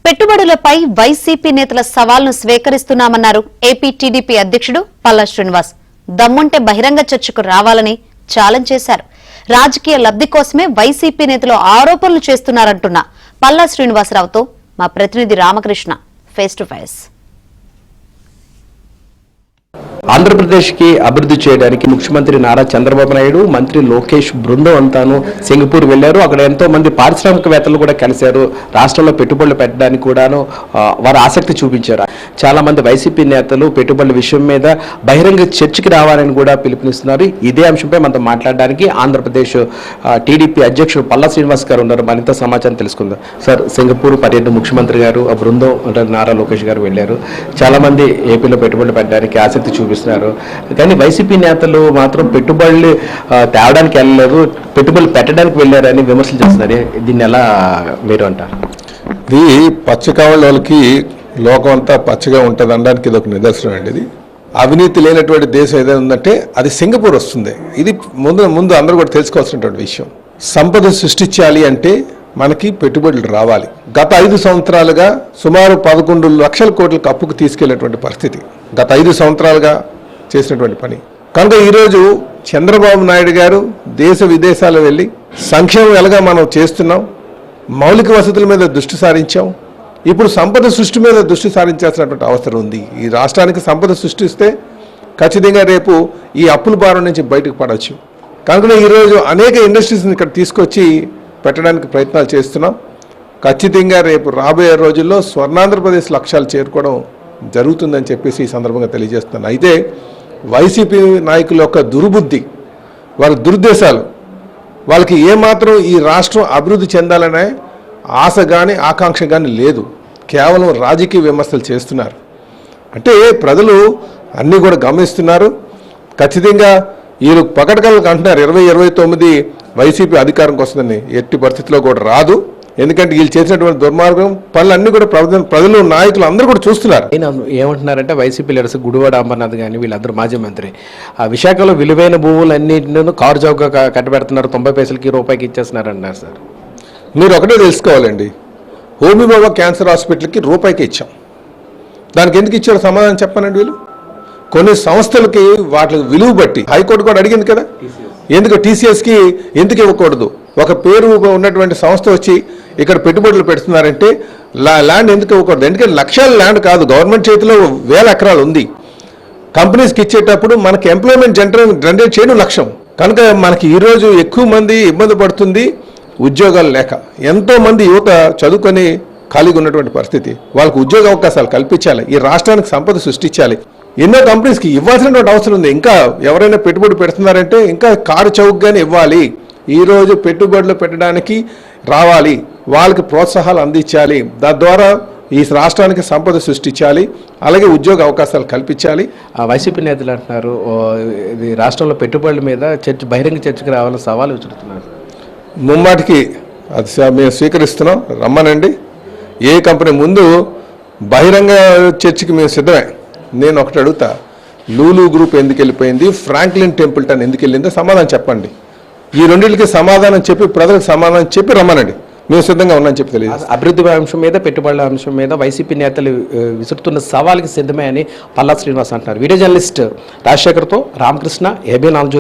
పెట్టుబడులపై వైసీపీ నేతల సవాల్ను స్వీకరిస్తున్నామన్నారు AP TDP అధ్యక్షుడు పల్లా శ్రీనివాస్. దమ్ముంటే బహిరంగ చర్చకు రావాలని ఛాలెంజ్ చేశారు. రాజకీయ లబ్ధి కోసమే వైసీపీ నేతలు ఆరోపణలు చేస్తున్నారంటున్న పల్లా శ్రీనివాసరావుతో మా ప్రతినిధి రామకృష్ణ ఫేస్ టు ఫేస్. ఆంధ్రప్రదేశ్కి అభివృద్ధి చేయడానికి ముఖ్యమంత్రి నారా చంద్రబాబు నాయుడు, మంత్రి లోకేష్ బృందం అంతాను సింగపూర్ వెళ్లారు. అక్కడ ఎంతో మంది పారిశ్రామికవేత్తలు కూడా కలిశారు. రాష్ట్రంలో పెట్టుబడులు పెట్టడానికి కూడాను వారు ఆసక్తి చూపించారు. చాలా మంది వైసీపీ నేతలు పెట్టుబడుల విషయం మీద బహిరంగ చర్చకి రావాలని కూడా పిలుపునిస్తున్నారు. ఇదే అంశంపై మనతో మాట్లాడడానికి ఆంధ్రప్రదేశ్ టీడీపీ అధ్యక్షుడు పల్లా శ్రీనివాస్ గారు ఉన్నారు. మరింత సమాచారం తెలుసుకుందాం. సార్, సింగపూర్ పర్యటన ముఖ్యమంత్రి గారు, ఆ బృందం అంటే నారా లోకేష్ గారు వెళ్లారు. చాలా మంది ఏపీలో పెట్టుబడులు పెట్టడానికి ఆసక్తి చూపిస్తున్నారు. కానీ వైసీపీ నేతలు మాత్రం పెట్టుబడులు తేవడానికి వెళ్ళలేదు, పెట్టుబడులు పెట్టడానికి వెళ్ళారని విమర్శలు చేస్తున్నారు. దీన్ని ఎలా మీరు అంటారు? ఇది పచ్చకావాళ్ళ వాళ్ళకి లోకం అంతా పచ్చగా ఉంటుంది అనడానికి ఇది ఒక నిదర్శనం అండి. ఇది అవినీతి లేనటువంటి దేశం ఏదైనా ఉందంటే అది సింగపూర్ వస్తుంది. ఇది ముందు అందరూ కూడా తెలుసుకోవాల్సినటువంటి విషయం. సంపద సృష్టించాలి అంటే మనకి పెట్టుబడులు రావాలి. గత 5 సంవత్సరాలుగా సుమారు 11 లక్షల కోట్లకు అప్పుకు తీసుకెళ్లేటువంటి పరిస్థితి గత 5 సంవత్సరాలుగా చేసినటువంటి పని. కనుక ఈరోజు చంద్రబాబు నాయుడు గారు దేశ విదేశాలు వెళ్ళి సంక్షేమం ఎలాగా మనం చేస్తున్నాం, మౌలిక వసతుల మీద దృష్టి సారించాం, ఇప్పుడు సంపద సృష్టి మీద దృష్టి సారించాల్సినటువంటి అవసరం ఉంది. ఈ రాష్ట్రానికి సంపద సృష్టిస్తే ఖచ్చితంగా రేపు ఈ అప్పుల భారం నుంచి బయటకు పడవచ్చు. కనుక ఈరోజు అనేక ఇండస్ట్రీస్ని ఇక్కడ తీసుకొచ్చి పెట్టడానికి ప్రయత్నాలు చేస్తున్నాం. ఖచ్చితంగా రేపు రాబోయే రోజుల్లో స్వర్ణాంధ్రప్రదేశ్ లక్ష్యాలు చేరుకోవడం జరుగుతుందని చెప్పేసి ఈ సందర్భంగా తెలియజేస్తున్నాను. అయితే వైసీపీ నాయకుల యొక్క దుర్బుద్ధి, వారి దురుద్దేశాలు, వాళ్ళకి ఏమాత్రం ఈ రాష్ట్రం అభివృద్ధి చెందాలనే ఆశ కానీ ఆకాంక్ష కానీ లేదు. కేవలం రాజకీయ విమర్శలు చేస్తున్నారు. అంటే ప్రజలు అన్నీ కూడా గమనిస్తున్నారు. ఖచ్చితంగా వీళ్ళు పకటకలకు అంటున్నారు 2029 వైసీపీ అధికారంకి వస్తుందని. ఎట్టి పరిస్థితిలో కూడా రాదు. ఎందుకంటే వీళ్ళు చేసినటువంటి దుర్మార్గం పనులన్నీ కూడా ప్రజలు, నాయకులు అందరూ కూడా చూస్తున్నారు. ఏమంటున్నారంటే వైసీపీ లీడర్స్ గుడివాడ అమర్నాథ్ కానీ వీళ్ళందరూ మాజీ మంత్రి ఆ విశాఖలో విలువైన భూములన్నింటినూ కారు చౌకగా కట్టబెడుతున్నారు, 90 పైసలకి రూపాయికి ఇచ్చేస్తున్నారు అన్నారు. సార్, మీరు ఒకటే తెలుసుకోవాలండి. హోమీ బాబా క్యాన్సర్ హాస్పిటల్కి రూపాయికి ఇచ్చాం. దానికి ఎందుకు ఇచ్చారో సమాధానం చెప్పానండి. వీళ్ళు కొన్ని సంస్థలకి వాటి విలువ బట్టి హైకోర్టు కూడా అడిగింది కదా, ఎందుకు టీసీఎస్కి ఎందుకు ఇవ్వకూడదు? ఒక పేరు ఉన్నటువంటి సంస్థ వచ్చి ఇక్కడ పెట్టుబడులు పెడుతున్నారంటే ల్యాండ్ ఎందుకు ఇవ్వకూడదు? ఎందుకంటే లక్షల ల్యాండ్ కాదు, గవర్నమెంట్ చేతిలో 1000 ఎకరాలు ఉంది. కంపెనీస్కి ఇచ్చేటప్పుడు మనకి ఎంప్లాయ్మెంట్ జనరేట్ చేయడం లక్ష్యం. కనుక మనకి ఈరోజు ఎక్కువ మంది ఇబ్బంది పడుతుంది ఉద్యోగాలు లేక. ఎంతోమంది యువత చదువుకొని ఖాళీగా ఉన్నటువంటి పరిస్థితి. వాళ్ళకు ఉద్యోగ అవకాశాలు కల్పించాలి, ఈ రాష్ట్రానికి సంపద సృష్టించాలి. ఎన్నో కంపెనీస్కి ఇవ్వాల్సినటువంటి అవసరం ఉంది. ఇంకా ఎవరైనా పెట్టుబడి పెడుతున్నారంటే ఇంకా కారు చౌకగానే ఇవ్వాలి. ఈరోజు పెట్టుబడులు పెట్టడానికి రావాలి, వాళ్ళకి ప్రోత్సాహాలు అందించాలి. తద్వారా ఈ రాష్ట్రానికి సంపద సృష్టించాలి, అలాగే ఉద్యోగ అవకాశాలు కల్పించాలి. వైసీపీ నేతలు అంటున్నారు ఇది రాష్ట్రంలో పెట్టుబడుల మీద బహిరంగ చర్చకు రావాలని సవాలు విసురుతున్నారు. ముమ్మాటికి అది మేము స్వీకరిస్తున్నాం, రమ్మనండి. ఏ కంపెనీ ముందు బహిరంగ చర్చకి మేము సిద్ధమే. నేను ఒకటి అడుగుతా, లూలు గ్రూప్ ఎందుకు వెళ్ళిపోయింది, ఫ్రాంక్లిన్ టెంపుల్టన్ ఎందుకు వెళ్ళిందో సమాధానం చెప్పండి. ఈ రెండింటికి సమాధానం చెప్పి ప్రజలకు సమాధానం చెప్పి రమ్మనండి. మేము సిద్ధంగా ఉన్నామని చెప్పి తెలియదు. అభివృద్ధి అంశం మీద, పెట్టుబడుల అంశం మీద వైసీపీ నేతలు విసురుతున్న సవాల్కి సిద్ధమే అని పల్లా శ్రీనివాస్ అంటున్నారు. వీడియో జర్నలిస్ట్ రాజశేఖర్తో రామకృష్ణ, ఏబిఎన్ ఆంధ్రజ్యోతి.